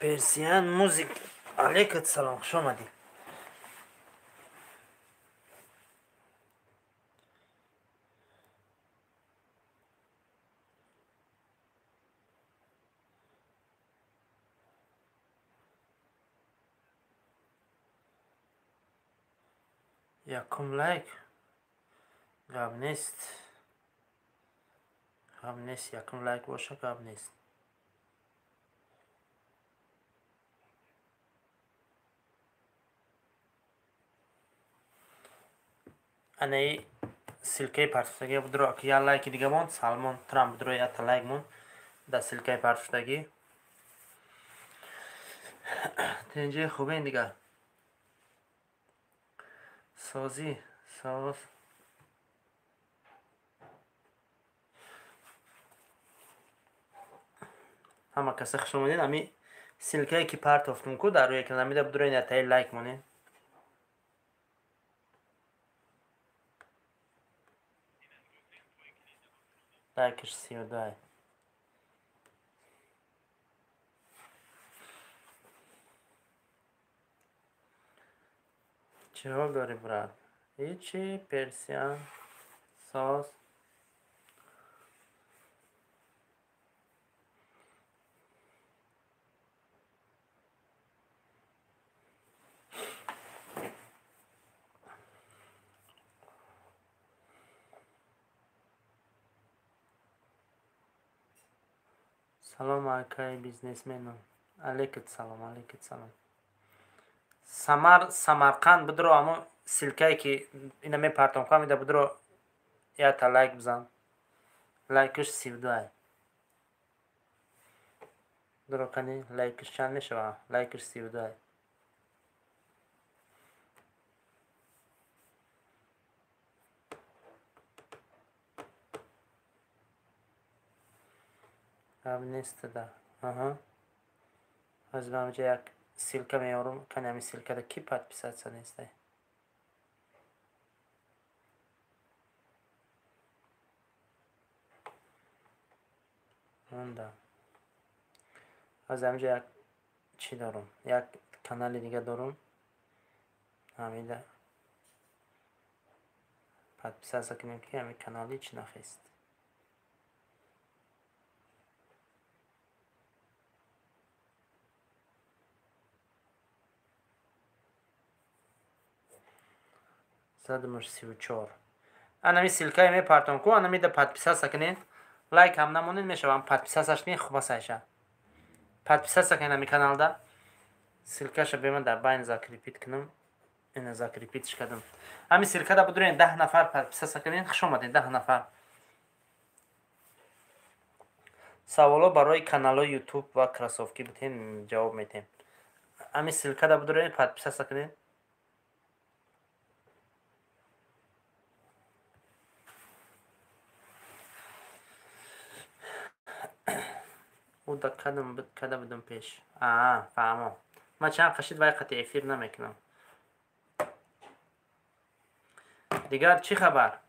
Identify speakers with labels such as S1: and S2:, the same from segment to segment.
S1: Persian موزیک علیکت سلام خوش آمدی. یکم لایک گاب نیست یکم لایک باشه گاب نیست. انای سلکه پرتفتگی بدرو که یا لایک دیگه مون سالمون ترام بدرو یا تا لایک مون دا سلکه پرتفتگی تنجه خوبه این دیگه ساز همه کسی خوش اومدین. امی سلکه که پرتفتم کو در روی کنار میده بدرو یا تا لایک مونین. لایکش 32. چه حال داری براد؟ هیچی. پرسیان ساز سلام علیکای بیزنسمنو. علیکت سلام. سمرقند بدرو همو سلکه که اینا می پرتم کنم میده بدرو یا تا لایک بزن. لایکش 32. درو کنی لایکش چند میشه؟ لایکش 32. هم نیست ده. از بامجا یک سلکه میارم کنی همی سلکه ده کی پت پیسد سا نیسته. مونده. از همجا یک چی دارم؟ یک کانال دیگه دارم. همیده پت پیسد سا کنیم که همی کانالی چی نخیست. زدمش 34. انمی سلکه می پرتم کو انمی ده پت پیسد سا کنین. لایک هم نمونین میشه هم پت پیسد ساش کنین خوبه سایشه. پت پیسد سا کنین همی کانال ده. سلکه شو بیمن در باین زاک ریپیت کنم. این زاک ریپیتش کردم. همی سلکه ده بدرین 10 نفر پت پیسد سا کنین. خوش اومدین 10 نفر. سوالا برای کانال یوتیوب و کراسوفکی بتین جواب میتیم. همی سلکه ده بدرین پت پیسد سا کنین. او دا کده بدم پیش. فهمم. ما چند قشید وای قطع افیر نمیکنم. دیگر چی خبر؟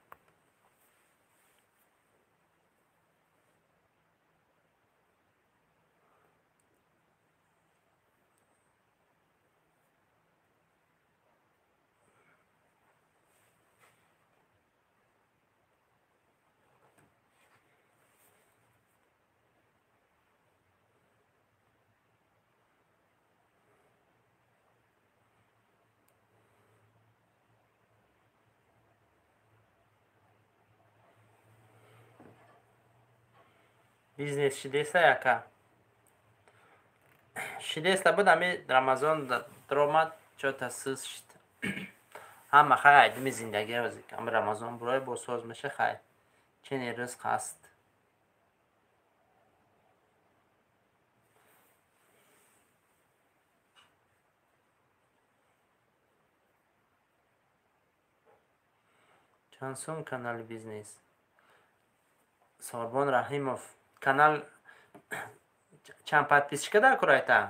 S1: بیزنس شدیسته یکا. شدیسته بود همی رمضان درآمد چه تاسیس شد. همه خیلی دمی زندگی وزی که همی رمضان برای بساز میشه خیلی. چنین رزق هست. چانسون کانال بیزنس. ساربان رحیموف کانال چند پت پیشکه در کرایتا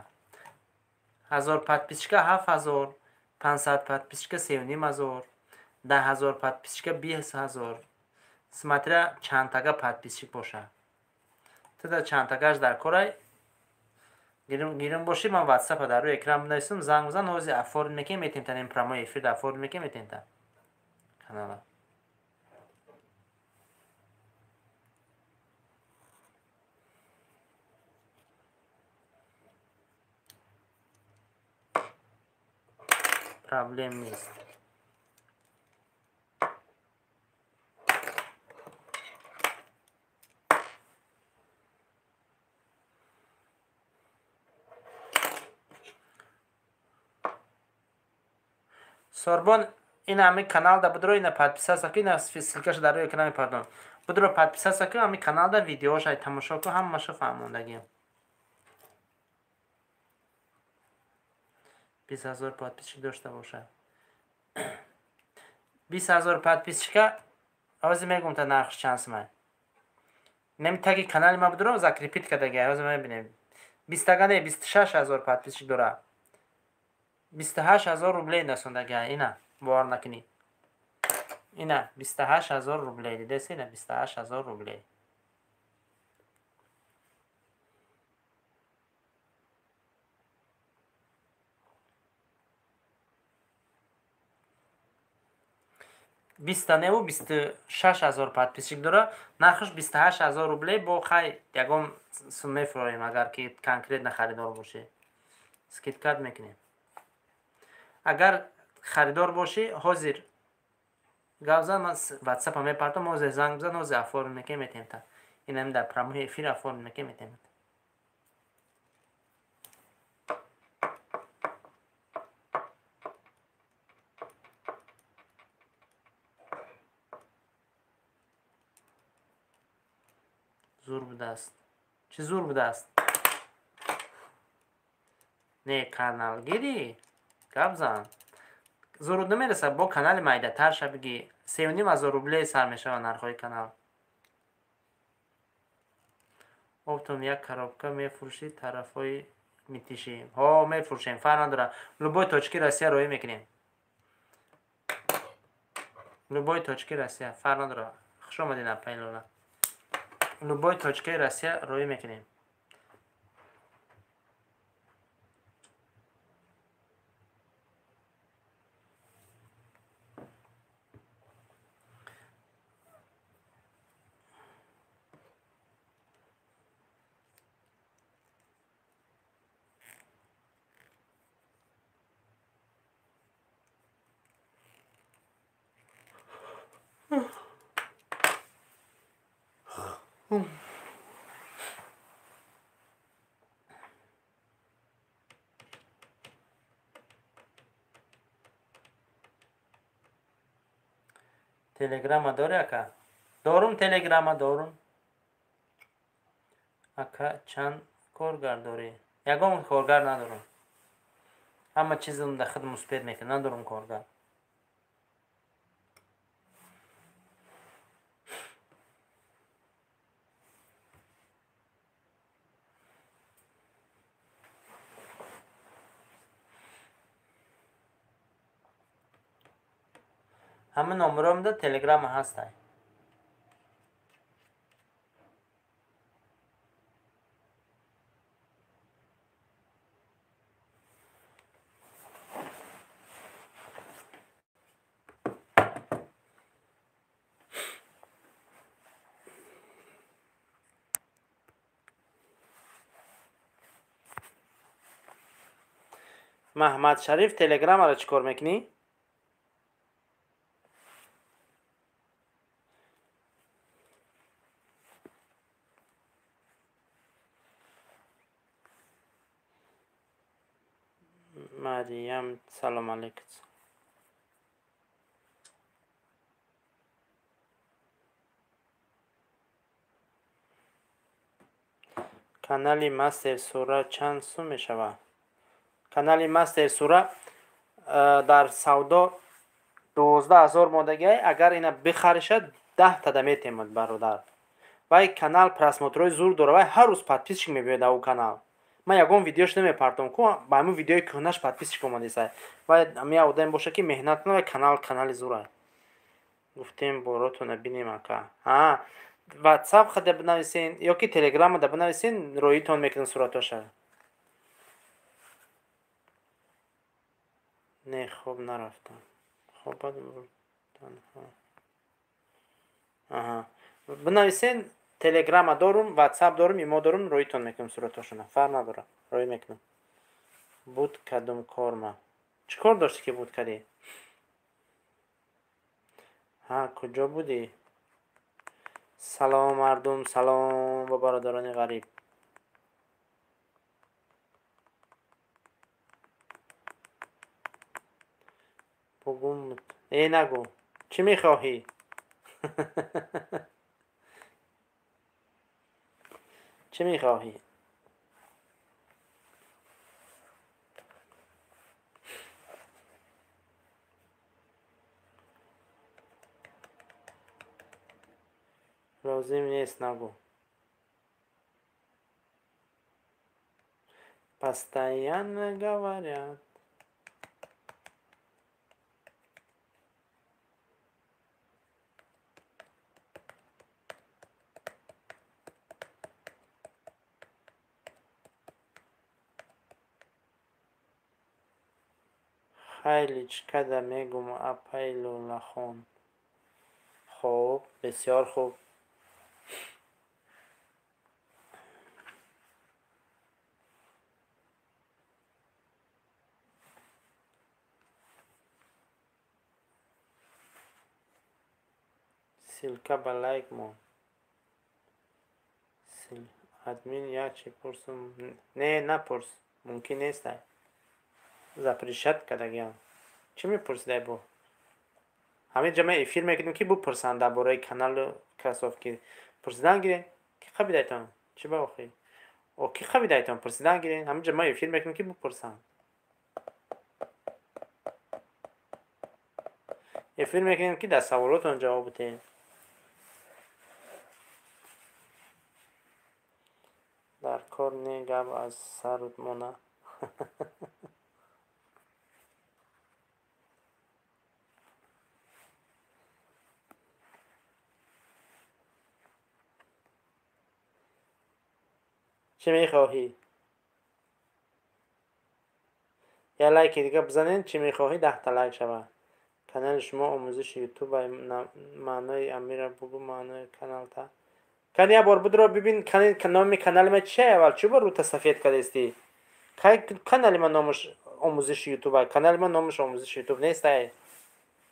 S1: 1000 پت پیشکه 7000 500 پت پیشکه 3500 10000 پت پیشکه 20000 سمتره چند تگه پت پیشک باشه. تا چند تگهش در کرای گیرم باشی من واتساپ در روی اکران بنویسم زنگ بزن اوزی افورد میکنیم میتیم تا این پرامو افید افورد میکنیم میتیم تا کانال پرابلم نیست. سوربون این همه کانال دا بدرو اینا подписаться که اینا سیلکش در روی اکران پردون بدرو подписаться که همین کانال دا ویدیوش های تماشا که هم مشو فهموندگیم 20,000 подписчик داشته باشه 20,000 подписчика آوازی میگم تا نقش چانس من نمیتگی کانال ما بدرو زکریپیت کدگی آوازی من ببینیم 20 تگانه 26,000 подписчик داره 28,000 روبلی نسوندگی اینا باور نکنی اینا 28,000 روبلی دیده سینه 28,000 روبلی بیست تا نو 26,000 подписчик داره نخش 28,000 روبلی با خی یکم سومه فرویم اگر که کانکریت نخریدار باشه سکیت کارت میکنیم اگر خریدار باشی حاضر گاوزن من واتساپ هم میپرتم موزه زنگ بزن موزه افور میکنیم میتیم تا این هم در پراموی افیر افور میکنیم میتیم زور بوده است چی زور بوده است نه کانال گیری گابزن زور نمیرسه با کانال مایده تر شه بگی 3,500 روبلی سر میشه و نرخای کانال افتم یک کارابکا میفروشی طرفای میتیشیم ها میفروشیم فرق نداره لوبای تاچکی روسیه روی میکنیم لوبای تاچکی روسیه فرق نداره خوش آمدین پیلولا لوبای تاچکی روسیه روی میکنیم تلگرام داری اکا دارم تلگرام دارم اکا چند کارگر داری یکم کارگر ندارم همه چیزم در خود مثبت میکنه ندارم کارگر همه نمرم در تلگرام هست های. محمد شریف تلگرام را چیکار میکنی؟ مریم سلام علیکم کانال مستر سورا چند سو می شود؟ کانال مستر سورا در سودا 12,000 مادگی اگر اینا بخرشد 10 تا میتیمد برادر وای کانال پراسموتروی زور داره وای هر روز подписчик میبیاد او کانال من یگون ویدیوش نمیپرتم کو با همون ویدیوی کنش подписчик اومده سه وای می آدم باشه که مهنت نه کانال زوره گفتیم براتون ببینیم اکا ها واتساپ خود بنویسین یا که تلگرام ده بنویسین رویتون میکنن صورتاشه نه خوب نرفتم. خب بعد تنها. آها بنویسین تلگرام دارم، واتساپ دارم، ایمو دارم، رویتون میکنم صورتاشونو، فرق نداره، روی میکنم. بود کدوم کار ما چیکار داشتی که بود کردی؟ ها کجا بودی؟ سلام مردم، سلام با برادران غریب. بگم ای نگو چی میخواهی؟ چی میخواهی؟ لازم نیست نگو. постоянно говорят. خیلی چقدر میگم اپیلو لخون. خوب بسیار خوب. سیلکا با لایک مون ادمین یا چی پرسم؟ نه نپرس، ممکن نیست. запрещат кардагиам. چی میپرسیده بو؟ همه جمعه افیر میکنیم که بپرسن درباره کانال کراسوف که پرسیدن گیرین کی خبی دایتون چی با اخی او کی خبی دایتون پرسیدن گیرین همه جمعه افیر میکنیم که بپرسن افیر میکنیم که در سوالاتون جواب بدین. در کار نگم از سرت مونه. چی میخواهی؟ یه لایک دیگه بزنین. چی میخواهی 10 تا لایک شود. کانال شما آموزش یوتیوب معنای امیر بگو معنای کانال تا کن یه بار بدرو ببین نام کانال ما چیه اول چی بار رو سفید کرده استی کانال ما نامش آموزش یوتیوب کانال ما نامش آموزش یوتیوب نیست.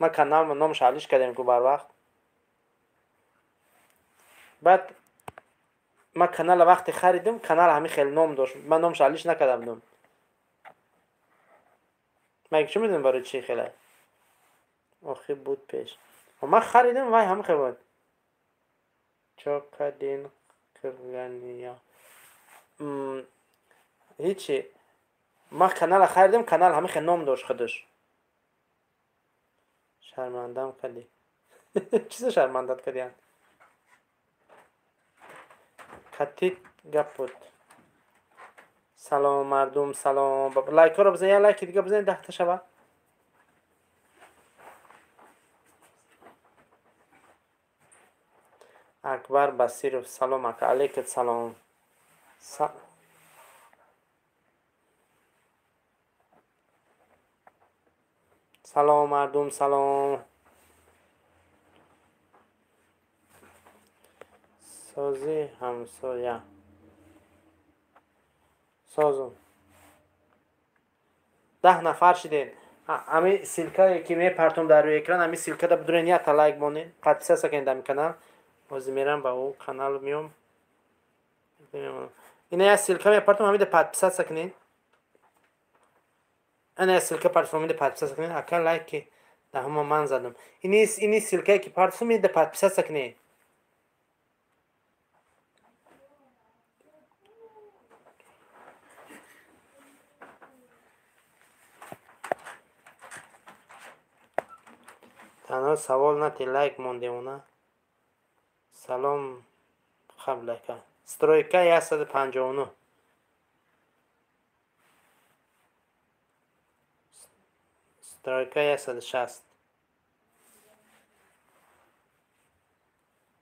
S1: ما کانال ما نامش حالش کردیم که بر وقت بعد ما کانال وقتی خریدم کانال همین خیلی نام داشت من نامش حالش نکردم. مگه چی میدونم برای چی خیلی آخه بود پیش ما خریدم وای همین خیلی بود چاکدین کرگانیا هیچی. ما کانال خریدم کانال همین خیلی نام داشت خودش. شرمندم کردی. چیز شرمندت کردی؟ کتیت گپ بود. سلام مردم سلام. لایک ها رو بزن یه لایک دیگه بزن 10 تا شود. اکبر بصیر سلام علیکم سلام. سلام مردم سلام. سازی همسایه سازم 10 نفر شدین. همه سیلکایی که میپرتم در روی اکران همه سیلکا دا بدون یه تا لایک مونین قطعه سکن دم کانال باز میرم با او کانال میام اینا یه سیلکا میپرتم همه دا پادپیسات سکنین. انا سیلکا پرتم میده پادپیسات سکنین اکل لایک که ده هم من زدم. اینی سیلکایی که پرتم میده پادپیسات سکنین. تنها سوال نتی لایک مونده اونا. سلام خبلکه سترویکا 159 سترویکا 160.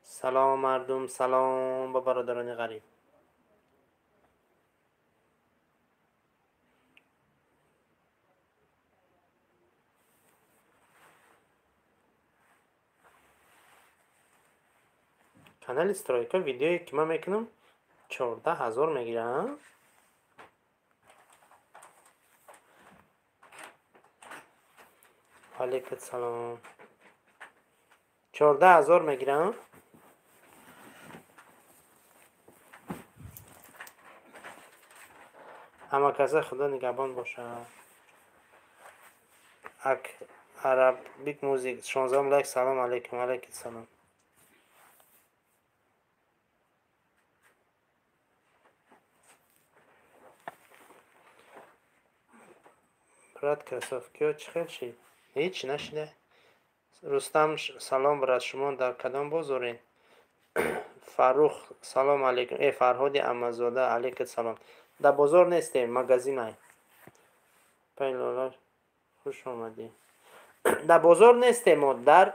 S1: سلام مردم سلام با برادران غریب. канали стройка видеое ки ман мекунам 14,000 мегирам. алейкум салом. 14,000 мегирам. ҳама каса худо нигаҳбон бошад. Arabic music 16 like. Salam alaikum. Alaikum salam. брат, красовкиё чӣ хел шид? Ҳеҷ нашида. Рустам салом брат, шумо дар кадом бозоред? Фарух салом алейкум. Фарҳоди Амазода алейкум салом. Дар бозор нестем, магазин ай. Пайлола хуш омадӣ. Дар бозор нестем, мо дар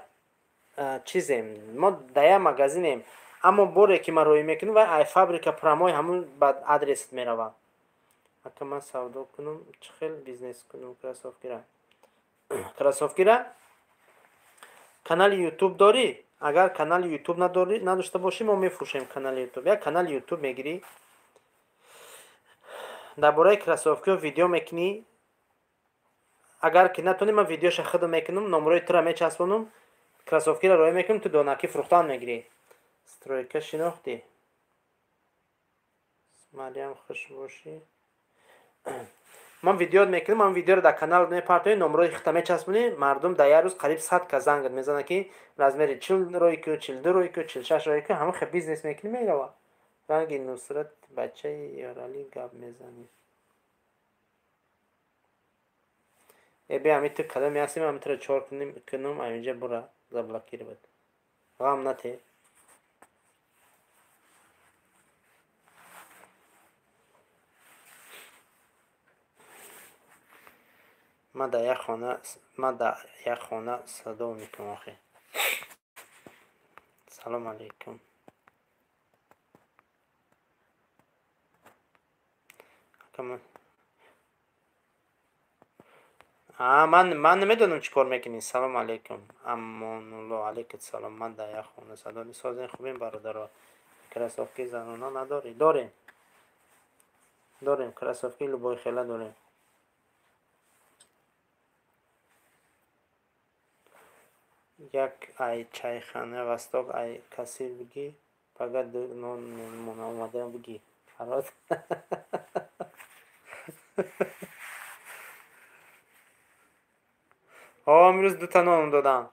S1: чизем. Мо дар як магазинем. Аммо боре ки ма роӣ мекунем ва ай фабрика прамой ҳамун ба адресит меравам. Ака ман савдо кунам, чӣ хел бизнес кунам красовкира? Красовкира канали YouTube дорӣ? Агар канали YouTube надошта бошӣ, мо мефурӯшем канали YouTube. Як канали YouTube мегирӣ, дар бораи красовкиё видео мекунӣ. Агар ки натонӣ, ман видеоша худам мекунам, номерои тура мечаспонам, красовкира роӣ мекунам, ту донаки фурӯхтан мегирӣ. Стройка шинохтӣ? Марьям хуш бошӣ. Ман видео мекунам, ман видеоро дар канал мепартоем, номерои хита мечаспонӣ, мардум дар як рӯз қариб 100 ка зангат мезанад ки размери 40 ройку, 42 ройку, 46 ройку, ҳама хел бизнес мекунӣ мерава. ранги Нусрат бачаи Ёралӣ гап мезанӣ. Эбе амиту кадами ҳастим, амитро чор кунум, аминҷа бура заблокировать. Ғам нате. ма дар як хона садо мекунам охе. Салом алейкум. ман намедонам чӣ кор мекунӣ. Салом алейкум. Амонулло алейкум салом. Ман дар як хона садо месозем. Хубем бародаро. Красовки занона надорӣ? Дорем. Красовки любой хела дорем. як ай чайхона восток ай каси бигӣ, фақат нон мемона, омадам бигӣ. Ҳарос. امروز 2 تا نان دادم.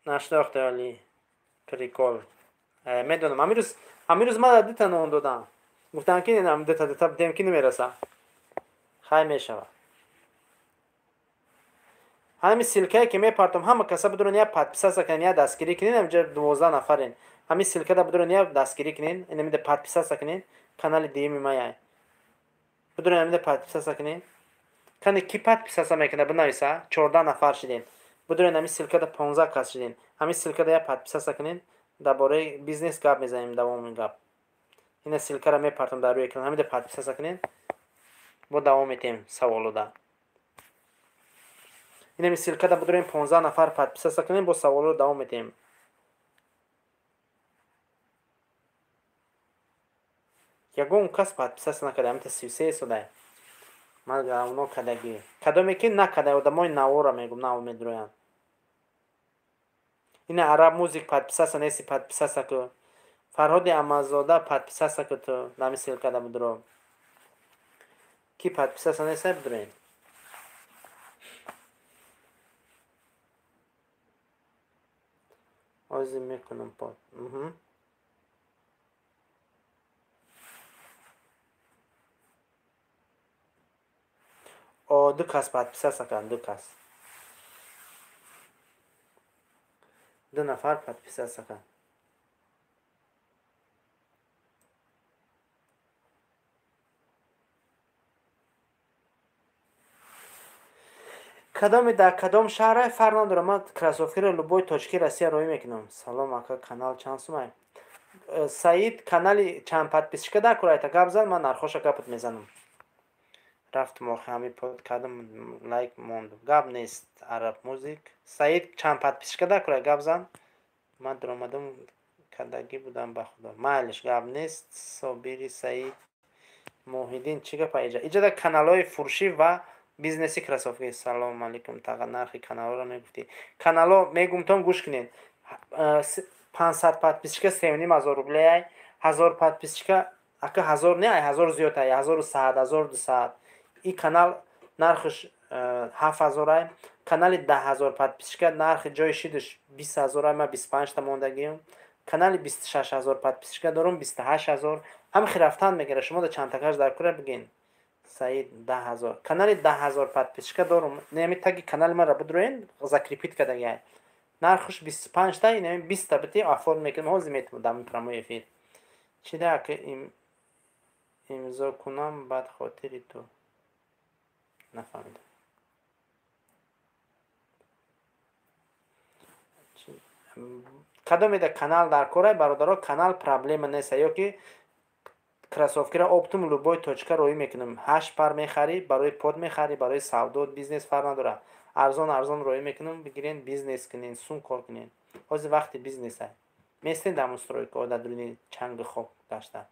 S1: نشناخته علی پریکول. میدونم امروز من 2 تا نان دادم. گفتم که نمیدونم 2 تا بدم که نمیرسه. خیلی میشوه. همین سیلکه که میپرتم همه کسا بدون یا پادپیسا کنین یا دستگیری کنین. اینجا 12 نفرین. همین سیلکه دا بدون یا دستگیری کنین. اینو میده پادپیسا کنین. کانال دیم میای. بدون اینو پادپیسا کنین. کنی کی پادپیسا میکنه بنویسه. 14 نفر شدین. بدون همین سیلکه دا 15 کس شدین. همین سیلکه دا یا پادپیسا کنین. درباره بیزنس گپ میزنیم دوام گپ. این سیلکه را میپرتم در روی اکران. همین پادپیسا کنین. با دوام میتیم سوالو دا. این سیلکه دا بدون 15 نفر پادپیسا کنین با سوالو دوام میتیم. یگون کس پادپیسا نکرده. همین 33 ساله. من اونا کدگی. کدومی که نکده و دمای نوارا میگم نو میدرویم. این عرب موزیک پادپیسا نیستی پادپیسا که فرهاد امازاده پادپیسا که تو نمی سیلکه دا بدرو. کی پادپیسا نیستی بدرویم. آزی میکنم پاد. دو کس پادپیسا کن. 2 نفر پادپیسا کن. کدام در کدام شهر فرق نداره. من کراسوفی رو لوبوی تاجیکی روسیه روی میکنم. سلام اکا کانال چند سومه. سعید کانال چند پادپیسا کده کرایت گپ زد من نرخوش گپت میزنم. рафтум охир ҳамин под кардам, лайк мондум. Гап нест араб музик. Саид чанд подписчика дакура гап зан. Ман дуромадам кадагӣ будам ба худо. Майлиш гап нест. Собири Саид Моҳиддин чӣ гапа иҷа? Иҷада каналҳои фурӯшӣ ва бизнеси кроссовки. Салому алайкум. Тага нархи каналҳоро мегуфтӣ. Каналҳо мегумтон гӯш кинед. 500 подписчика 3500 рублей, 1000 подписчика ака 1000 не, 1000 зиёд ай, 1100, 1200. И канал нархиш 7000 ай. Канали 10000 подписчика нархи ҷои шидиш 20000 ай, ма 25 та мондагиам. Канали 26000 подписчика дорум 28000. Ҳамихи рафтан мегира. Шумо да чанд такаш дар кура бигин. Саид 10000. Канали 10000 подписчика дорум. Неми таги канали мара будроин закрепит кадагай. Нархиш 25 та, неми 20 та бити оформ мекунам. Ҳозир метавонам дам прямой эфир. Чида ки имзо кунам бад хотири ту. Нафаҳмидам. Кадомеда канал дар корай бародаро, канал проблема нест. Ёки кроссовкира оптум любой точка роӣ мекунам. 8 пар мехарӣ, барои под мехарӣ, барои савдо, бизнес фарқ надорад. Арзон роӣ мекунам, бигирен бизнес кунен, сум кор кунен. Ҳозир вақти бизнес ай. Местен дар стройка дар дуни чанги хоб гашта.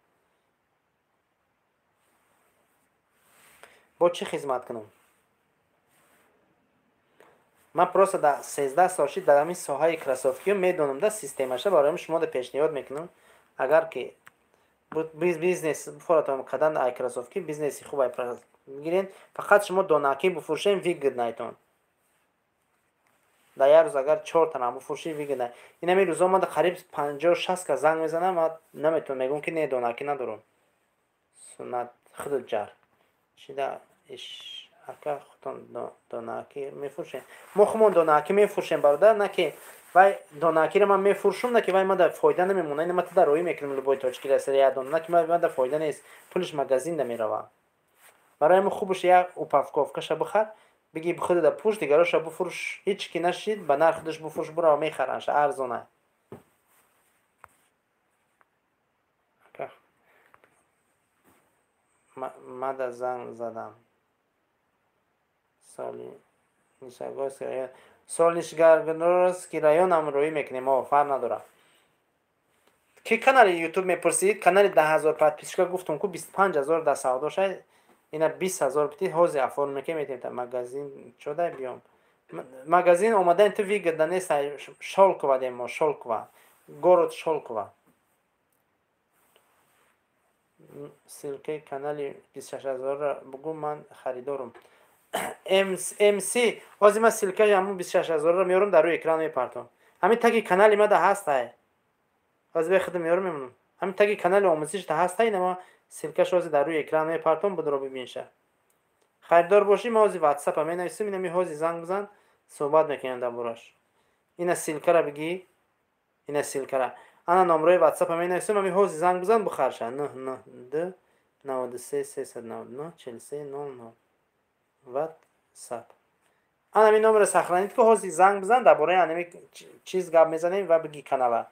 S1: Бо чӣ хизмат кунам? Ман просто да 13 солши дар ҳамин соҳаи кроссовкиё медонам, да системаша барои шумо да пешниҳод мекунам. Агар ки бизнес форатон кадан ай кроссовки бизнеси хуб ай бигирен, фақат шумо донаки буфурӯшен вигиднайтон. Дар як рӯз агар 4 та буфурӯши вигиднай. Инами рӯзо ман қариб 50-60 ка занг мезанам, ман наметавонам мегӯям ки не донаки надорам. Сунат худуҷар. Чида иш ака хутон донаки мефурӯшем. Мо хумон донаки мефурӯшем бародар, на ки вай донакиро ман мефурӯшам, на ки вай мада фоида намемона. Ина ман тада роӣ мекунам любой точки расия дон, на ки мада фоида нест. Пулиш магазин да мерава. Барои мо хубаш як упаковкаша бихар, биги бихуд да пуш дигароша буфурӯш. Ҳеч ки нашид ба нарх худаш буфурӯш, бура мехаранш арзон ай. Мада занг задам. Солнишгаргородский районам роӣ мекунем, фарқ надорад. Ки канали ютуб мепурсид, канали 10000 подписчика гуфтам ку 25000 дар савдоша. Ина 20000 битӣ ҳозир оформ мекунем, метавонем магазин чода биём. Магазин омадаин ту вигда нест, Шолкова демо, Шолкова. Город Шолкова. Ссилкаи канали 26000 бугу, ман харидорам. МС ҳозир ман ссилкаи ҳамун 26000 меёрам, дар рӯи экран мепартам. Ҳамин таги канали мада ҳаст ай. ҳозир бехудам меёрам мемонам. Ҳамин таги канали омӯзишда ҳаст ай, нама ссилкаш ҳозир дар рӯи экран мепартам, будро бибинша. Харидор бошӣ, ма ҳозир WhatsApp менависам, инами ҳозир занг бизан, суҳбат мекунем дар бораш. Ина ссилкара бигӣ, ина ссилкара. Ана номерои WhatsApp менависам, ами ҳозир занг бизан бухарша. 992 93 399 43 00. WhatsApp. Ана номеро сохранид, ки ҳозир занг бизан дар бораи анами чиз гап мезанем ва биги канала.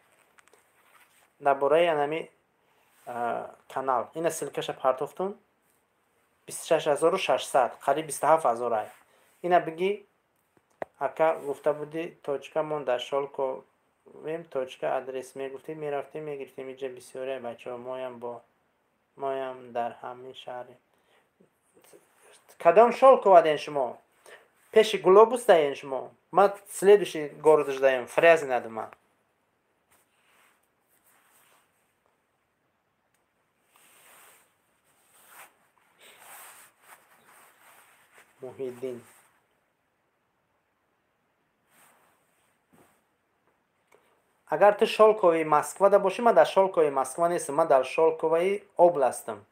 S1: Дар бораи анами канал. Ина ссилкаша партофтун 26600, қариб 27000 ай. Ина биги ака гуфта буди точка мон дар Шолко вем точка адрес мегуфтид, мерафтим мегирифтим. Иҷа бисёре бачаҳо моям дар ҳамин шаҳри. Кадом Шолкова ден шумо? Пеши глобус даен шумо? Ман следующий город ждаем, Фрязино дома. Моҳиддин. Агар ту Шолкови Москва да бошӣ, ман дар Шолкови Москва нестам, ман дар Шолковаи областам.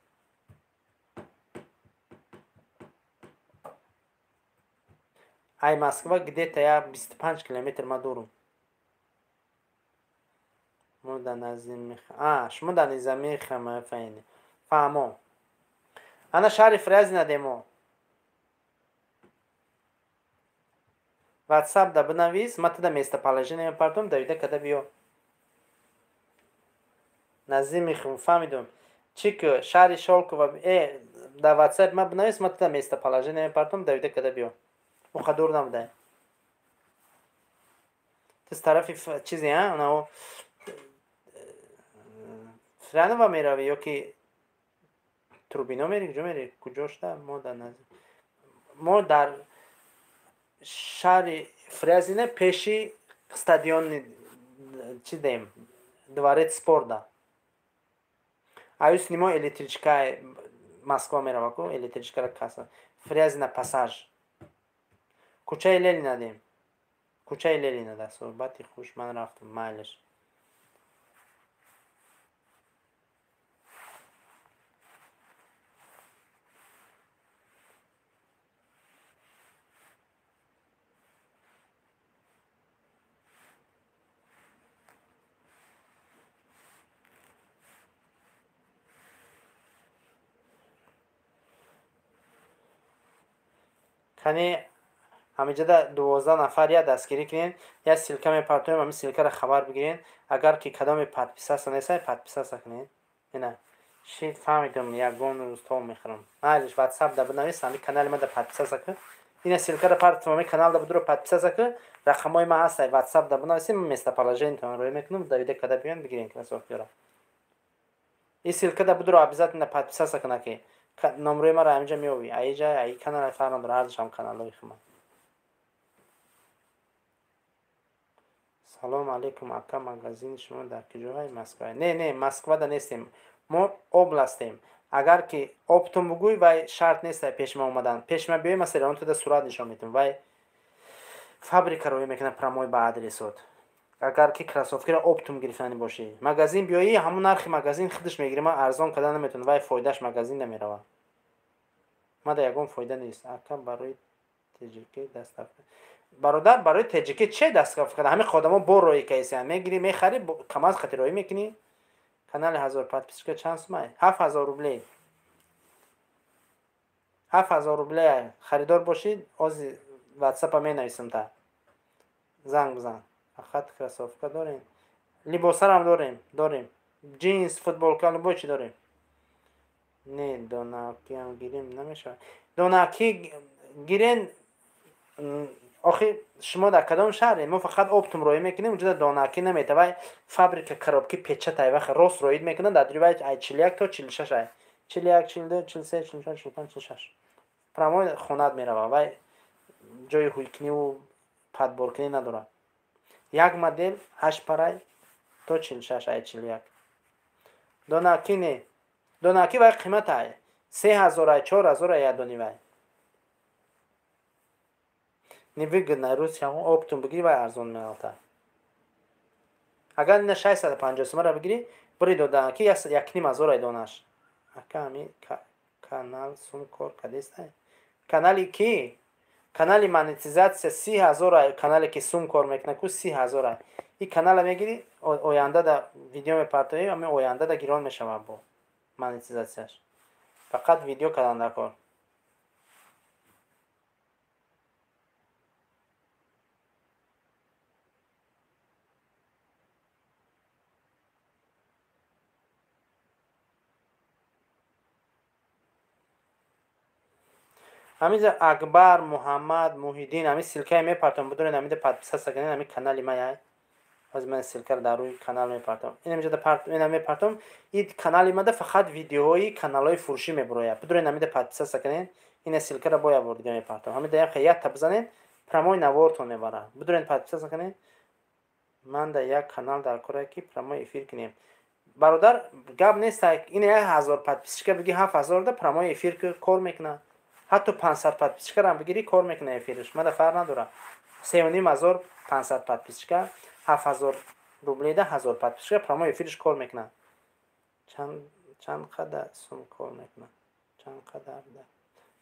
S1: Ай Москва где-то я 25 километр ма дурам. Мо дар назди шумо дар Низами Хамафайни. Фаҳмо. Ана шаҳри Фрязино демо. WhatsApp да бинавис, ма туда местоположение мепартам, давида када биё. Назди мехам, фаҳмидам. Чӣ ки шаҳри Шолкова در واتساپ ما بنویس، ما تا местоположение партом Давида когда бьё. Ухадур нам дай. Ты с тарафи чизи, а? Она Франова мерави, ёки Трубино мери, куҷо мери? Куҷошта? Мо дар шаҳри Фрязине пеши стадиони чи дем? Дворец спорта. Аю снимо электричка Москва мерава ку, электричкара каса. Фрязина пассаж. Кучаи Ленина дем. Кучаи Ленина да суҳбати хуш ман рафтам майлаш. Кани ҳамиҷода 12 нафар я дастгирӣ кунен, я силка мепартоем, ҳамин силкаро хабар бигирен. Агар ки кадоми подписаса несай, подписаса кунен. Ина шит фаҳмидам, ягон рӯз то мехӯрам. Майлиш WhatsApp да бинавис, ҳамин канали ма да подписаса кун. Ина силкаро партам, ҳамин канал да будро подписаса кун. Рақамои ма ҳастай, WhatsApp да бинависем, местоположениятон рӯй мекунам, Давида када биён бигирен красовкиёро. И силка да будро обязательно подписаса куна ки номрои маро ҳаминҷа меёбӣ. Аиҷа, аи канал фарқ надорад, ҳардушам каналои хума. салом алейкум ака, магазини шумо дар куҷоҳай Москва? Не, Москвада нестем. Мо областем. Агар ки оптум бугӯй, вай шарт нестай пешма омадан. Пешма биёй, масалан, он туда сурат нишон метавам. Вай фабрика роҳӣ мекунад прамои ба адресот. Агар ки кросовкиро оптум гирифтани бошӣ, магазин биёӣ, ҳамун нархи магазин худаш мегирам, арзон кардан наметавонам. Вай фоидаш магазин намерава. Мада ягон фоида нест. Ака барои теҷики дастаф. Бародар, барои теҷики че дастаф карда? Ҳамин ходамо бор роҳӣ кайсиян мегирӣ, мехарӣ, камаз хати роҳӣ мекунӣ. Канали 1000 подписчика чанд сумай? 7000 рублей. 7000 рублей харидор бошид, ози WhatsApp менависам та. Занг бизан. Фақат кросовка дорем. Либосарам дорем. Джинс, футболка, любой чи дорем. Не, донаки ҳам гирем намешавад. Донаки гирен, охи шумо дар кадом шаҳре? Мо фақат оптум роҳӣ мекунем, уҷуда донаки намета. Вай фабрика коробки печатай вақт рост роҳид мекунад, дар дурвай 41 то 46 ай. 41, 42, 43, 44, 45, 46. Прамой хонат мерава. Вай ҷои ҳуйкниву падборкунӣ надорад. Як модел 8 парай то 46 ай 41. Донаки не. Донаки вай қимат ай. 3000 ай 4000 ай ядони вай. Невыгодно русия оптум бигири вай арзон меалта. Агар ина 650 сумара бигири, бори донаки 1500 ай донаш. Ака ами канал сумкор кадестай. Канали ки? Канали монетизация 30000 ай, канале ки сумкор мекна ку 30000 ай. И канала мегири, оянда да видео мепартои, ами оянда да гирон мешава бо монетизацияш. Фақат видео каданда кор. ҳамида Акбар, Муҳаммад, Муҳиддин, ҳами силкаи мепартам, будорен ҳамида подписаться кунед, ҳами канали маяй. Аз мен силкаро дар рӯи канал мепартам. Ина мепартам, и канали мада фақат видеоҳои каналҳои фурӯшӣ мебурояд. Будорен ҳамида подписаться кунед, ина силкаро бо як бор дига мепартам. Ҳамида як ятта бизанед, прамои навортон мебарад. Будорен подписаться кунед. Ман дар як канал дар корае ки прамои эфир кунем. Бародар, гап нест, ина 1000 подписчика биги 7000 да прамои эфир кор мекунад. Ҳатто 500 подписчикаро ҳам бигирӣ кор мекуна эфирш. Мада фарқ надорад. 3500 500 подписчика, 7000 рублей да 1000 подписчика прамои эфирш кор мекуна. Чанд қадар сум кор мекуна. Чанд қадар да.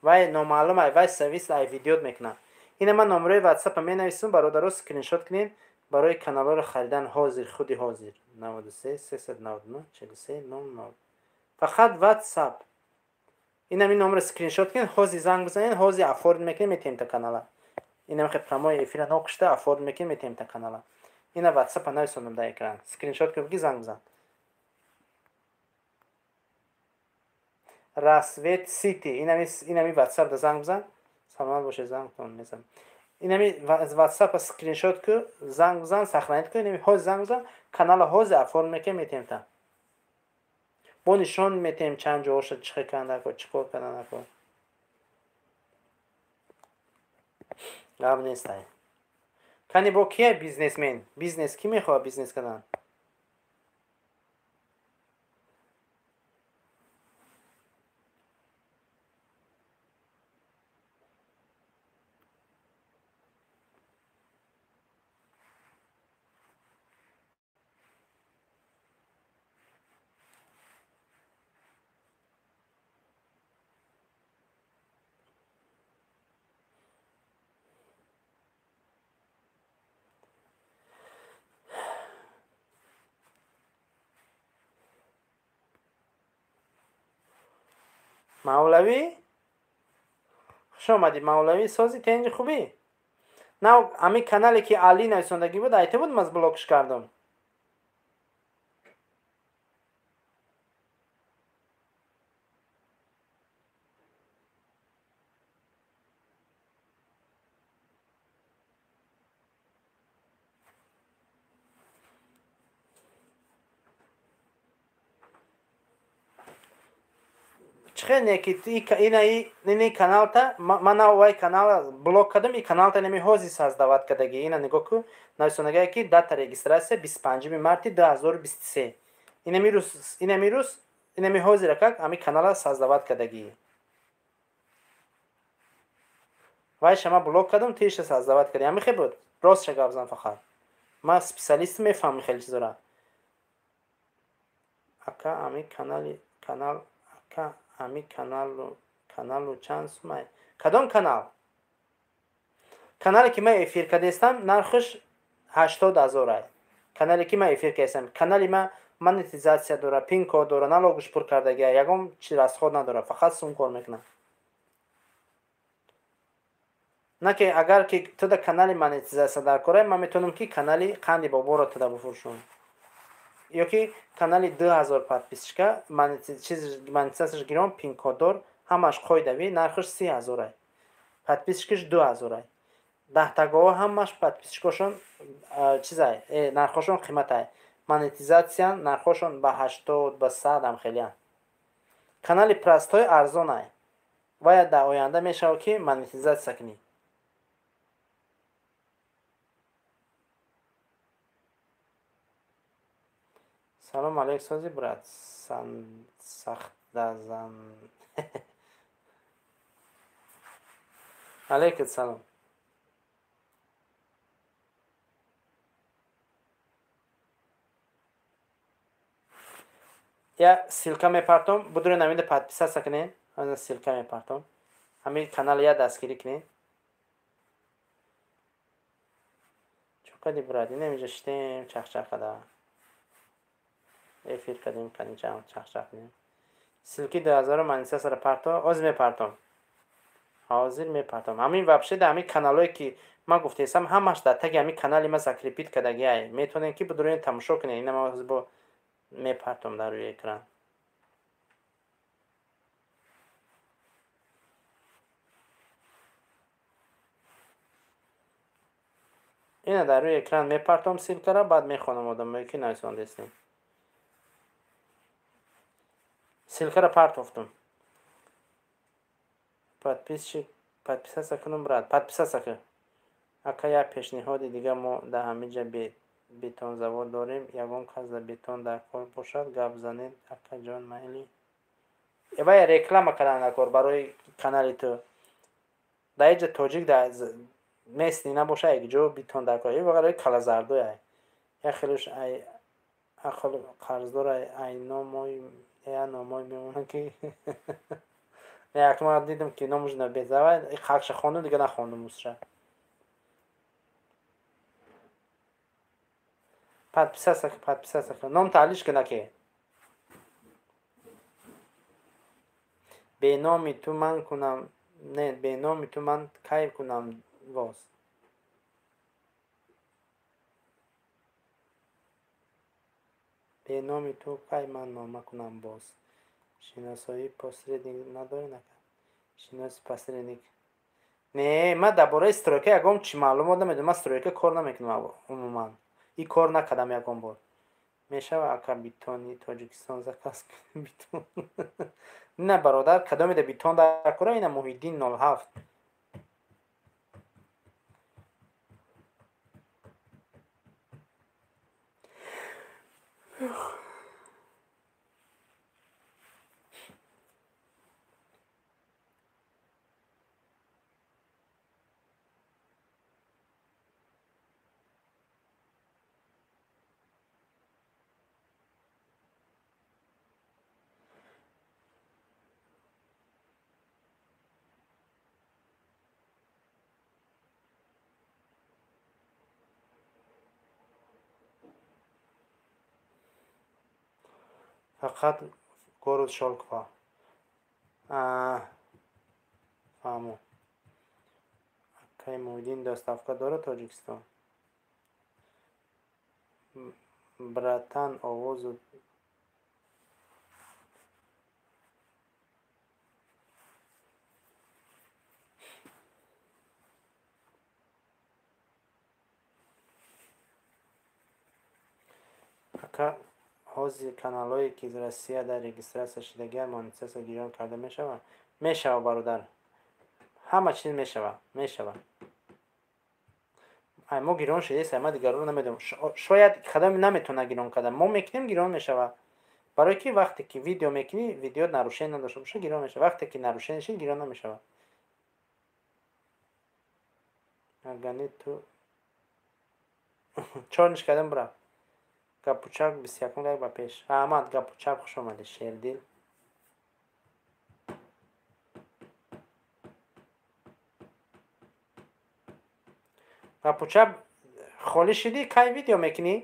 S1: Вай номаълум ай, вай сервис ай видеот мекуна. Ина ман номерои WhatsApp менависам, бародаро скриншот кунед, барои каналҳоро харидан ҳозир, худи ҳозир. 93 399 43 00. Фақат WhatsApp. Ина ми номер скриншот кунед, ҳози занг бизанед, ҳози афорд мекунед, метем та канала. Ина мехе прамои эфира ноқишта афорд мекунед, метем та канала. Ина WhatsApp нависондам дар экран. Скриншот кунед, биги занг бизан. Rasvet City. اینمی واتساپ زنگ بزن. سلامت باشه زنگ تون میزنم. اینمی واتساپ اسکرین شات کو زنگ بزن سخنیت کو اینمی hoz زنگ بزن کانال hoz افون میکنم میتیم تا. با نشون میتیم چند جاش چیکار کنه چیکار کنه نکن. گاب نیستای. کنی با کیه بیزنسمن؟ بیزنس کی میخواد بیزنس کنن؟ مولوی؟ خوش آمدی مولوی سازی تنج خوبی؟ نه امی کانالی که علی نویسندگی بود ایته بود من بلاکش کردم. چخه نیکی این کانال تا من وای کانال بلاک کردم این کانال تا نمی هوزی ساز دعوت کردگی اینا نگاه کو نویسندگی کی دات رجیستراسی 25 مارت 2023 این می هوزی رکک امی کانال ساز دعوت کردگی وای شما بلاک کردم تیش ساز دعوت کردی امی خیلی بود راست شگاف فقط ما اسپیشالیست میفهمم خیلی چیزا را اکا امی کانال اکا امی کانالو چند سومای کدام کانالی که من افیر کردم نرخش 80,000 ای کانالی که من افیر کردم کانالی من مانتیزاسیا داره پین کد داره نالوگش پر کردگی یگام چیز از خود نداره فقط سون کار میکنه نه که اگر که تو در کانال مانتیزاسیا در کاره من میتونم که کانالی قندی بابا رو تو بفروشم یا که کانالی 2000 подписчика مانتیزاسیاش گیرم پین کد دار همش قوی نرخش 30,000 ای подписчикش 2000 ای 10 تا همش подписчикошон чизай нархошон қиматай монетизатсия нархошон ба 80 ба 100 ам хелиан канали прастой арзонай вая дар оянда мешава ки монетизатсия кунӣ салом алейк сози брат сахтазан алейкум салом я ссылка мепартом будуре намида подписаться кунед ана ссылка мепартом ҳамин канал я дастгирӣ кунед чӯкади брат инамиҷа шитем чахчахада эфир кардем каничам чахчах кунем ссылки 2000 монетизасияро парто ҳозир мепартом ҳамин вообще да ҳамин каналое ки ман гуфтаистам ҳамаш дар таги ҳамин канали ма закрепит кардагиай метавонед ки будуред тамошо кунед ина ма ҳозир бо мепартом дар рӯи экран ина дар рӯи экран мепартом ссилкаро баъд мехонам одамое ки нависондастем ссилкаро партофтум подписаться кунум брат подписаться кун ака як пешниҳоди дига мо дар ҳамиҷа бетонзавод дорем ягон кас дар бетон дар кор бошад гап занед акаҷон майли вай реклама кардан кор барои канали ту дар ҷа тоҷик дар местни набоша якҷо бетон дар кор вағарои калазардоя я хелош ай ахол қарздор ай номой я номой мемонам ки як мар дидам ки номуш набезава хакша хонду дига нахондум усша подписаться ном таълиш кина ки беноми ту ман кунам не беноми ту ман кайф кунам воз беноми ту кай ман нома кунам боз шиносоии посредник надорӣ накард. шиноси посредник. Не, ман дар бораи стройка ягон чӣ маълумот намедонам. Ман стройка кор намекунам умуман. Ин кор накардам ягон бор. Мешавад ака битони Тоҷикистон заказ кунем битон. Не бародар, кадомида битон дар кора ина Муҳиддин 07. Фақат город Шолква. фаҳмо. Акай Муҳиддин доставка дорад Тоҷикистон. Братан овозу ака ҳозир каналҳое ки Россия дар регистратсия шудагиар монетизатсия гирён карда мешавад? Мешавад бародар. Ҳама чиз мешавад. ай мо гирён шудест, ай ма дигарро намедонам. Шояд кадоме наметавона гирён карда. Мо мекунем гирён мешавад. Барои ки вақте ки видео мекунӣ, видео нарушение надошта боша, гирён мешавад. Вақте ки нарушение шуд, гирён намешавад. Агани ту чорниш кардам бра. Гапучак 21 лайк ба пеш. Аҳмад Гапучак хуш омадӣ, шердил. Гапучак холӣ шудӣ? Кай видео мекунӣ?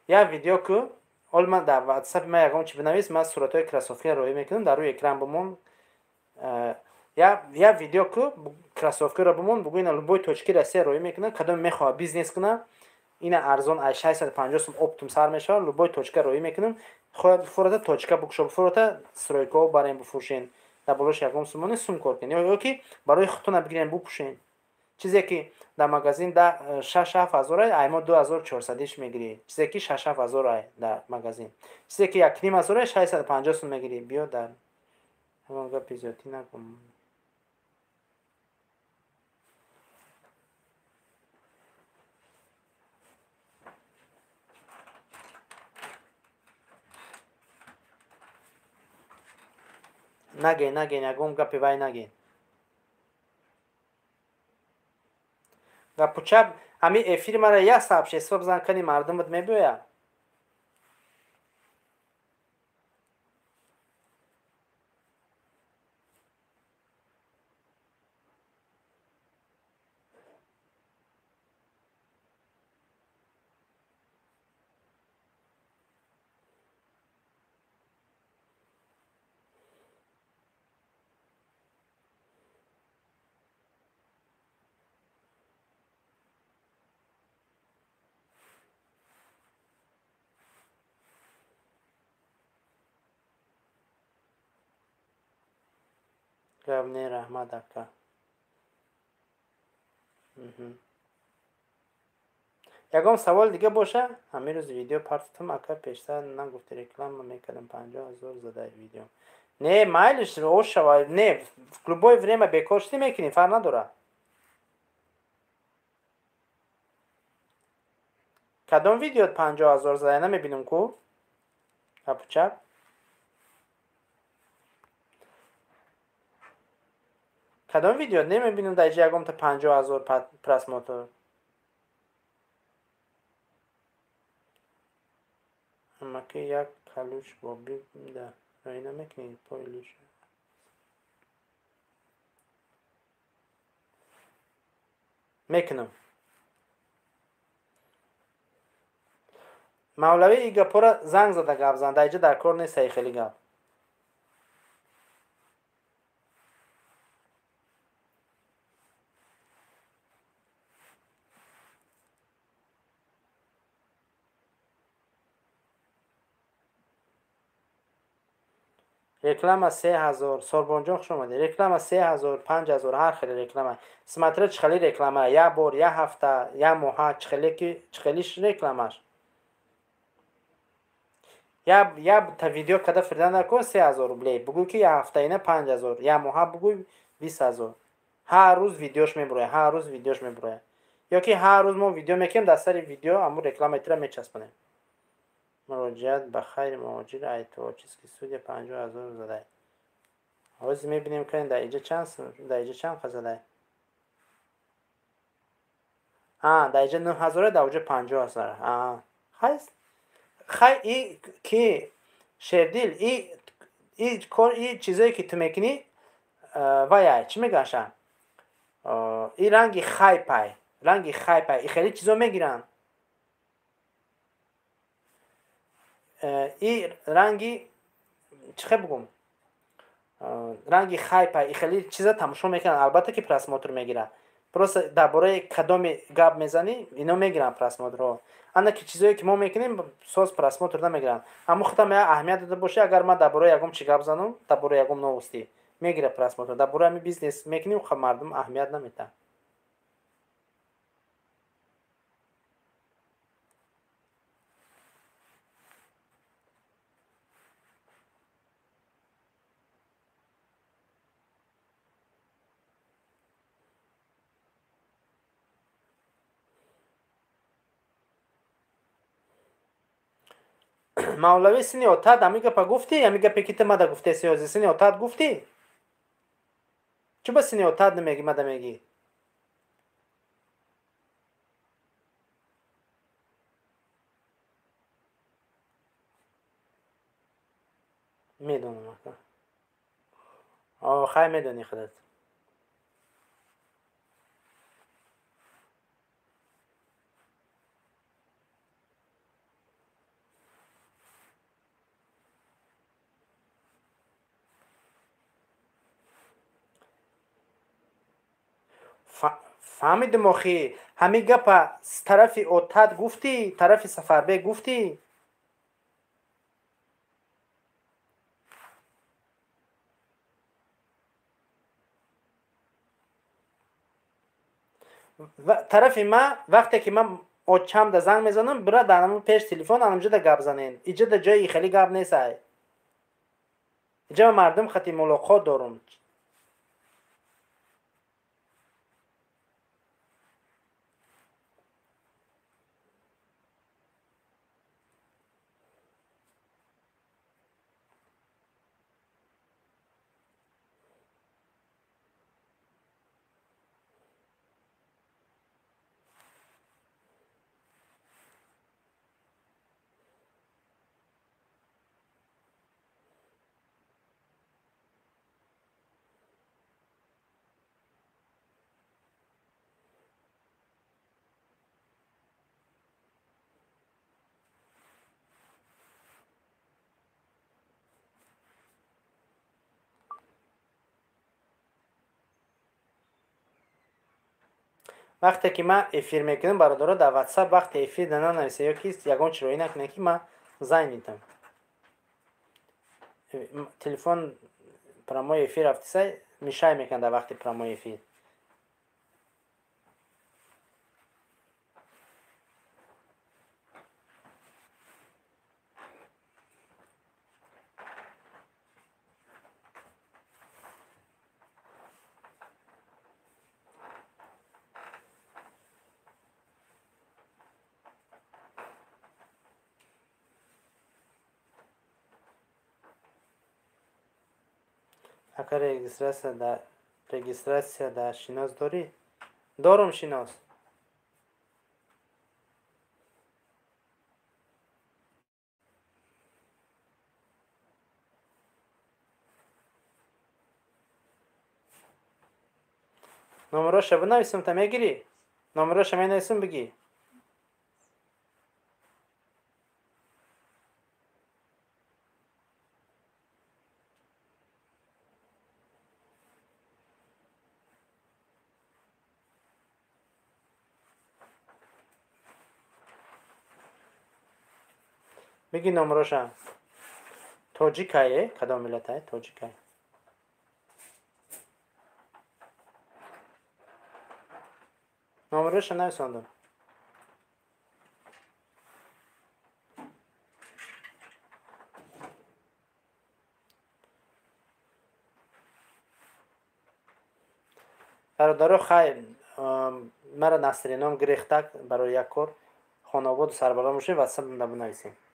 S1: як видео ку ҳол ман дар WhatsApp ма ягон чӣ бинавис, ман суратҳои кроссовкаро роҳӣ мекунам, дар рӯи экран бимон. як видео ку кроссовкаро бимон, бугӯ ина любой точки Россия роҳӣ мекунам, кадом мехоҳад бизнес кунам, ина арзон ай 650 сум оптум сар мешавад, любой точка роҳӣ мекунам. Хоҳад фурота точка букшо, фурота стройкаҳо барем бифурӯшен. Дар болош ягон сумони сум кор кунем. Ё ки барои хутона бигирем бупӯшем. Чизе ки дар магазин 6-7 ҳазор ай мо 2400 мегирӣ. Чизе ки 6-7 ҳазор ай дар магазин. Чизе ки 1.5 ҳазор ай 650 сум мегирӣ. Биё дар ҳамон гапи зиёдӣ накун. Наген, ягон гапи вай наген. Гапучак ҳамин эфири мара як саат шесо бизан кани мардумат мебиёя. Гавне раҳмат ака. ягон савол дига боша? Ҳамин рӯз видео партитам ака пештар нагуфти реклама мекардам 50 000 задаи видео. Не, майлиш ошава, не, в любое время бекор шуди мекунӣ, фарқ надорад. Кадом видеот 50 000 задаи намебинам ку? Гапучак. کدام ویدیو نمیبینیم در جگم تا 50,000 پرسماتور اما که یک کلوش با بیده رای نمیکنید پایلوش میکنم مولوی ایگا پورا زنگ زده گفت زنده اینجا در کار نیست خیلی گفت реклама 3000 сорбонҷон хуш омадед. Реклама 3000 5000 ҳар хеле реклама. Смотря чӣ хели реклама, як бор, як ҳафта, як моҳа, чӣ хелиш рекламаш. Я та видео када фирдан накун 3000 рублей. Бугӯ ки як ҳафта ина 5000, як моҳа бугӯ 20000. ҳар рӯз видеош мебурояд, ҳар рӯз видеош мебурояд. Ё ки ҳар рӯз мо видео мекунем, дар сари видео аму рекламаитра мечаспонем. муроҷиат ба хайри муҳоҷир айтовчиски судя 50000 задай. ҳозир мебинем ки дар иҷа чанд задай. дар иҷа 9000, дар уҷа 50000. хайст. хай ки шердил и чизое ки ту мекунӣ ваяй чӣ мегаша? И ранги хайпай, и хеле чизо мегиранд. И ранги чӣ бугум? ранги хайпай и хеле чиза тамошо мекунанд. Албатта ки просмотр мегиранд. Просто дар бораи кадоми гап мезанӣ, ино мегиранд просмотрҳо. Ана ки чизое ки мо мекунем соз просмотр намегиранд. Аммо худам аҳамият дода бошӣ, агар ман дар бораи ягон чӣ гап занам, дар бораи ягон новостӣ мегирад просмотр. Дар бораи бизнес мекунем, хоб мардум аҳамият наметаҳанд. мавлавӣ сини отат ами гапа гуфтӣ? Ами гапе ки ту мада гуфтеси ҳозир сини отат гуфтӣ? Чӣ ба сини отат намегӣ, мада мегӣ? медонам ака. хай медонӣ худат. фаҳмидим охӣ, ҳамин гапа тарафи отат гуфтӣ, тарафи Сафарбек гуфтӣ? тарафи ман вақте ки ман очамда занг мезанам, бира дар ҳамон пеш телефон анамҷода гап занем. Иҷа да ҷои хеле гап несай. иҷа мардум хати мулоқот дорум. вақте ки ман эфир мекунам, бародаро дар WhatsApp вақте эфир нанависе ё ки ягон чироӣ накунем ки ман занг медам. телефон прямой эфир афтиса мешай мекунад дар вақти прямой эфир. ака регистрация дар шинос дорӣ? Дорум шинос. номероша бинависам, та мегирӣ? номероша менависам бигӣ. бигӣ номероша. тоҷикае? Кадом миллатае? Тоҷикае. номероша нависондам. бародаро хайр, мара Насрином гирехтак барои як кор хонаободу сарбаланд мошем ва саб бинависем.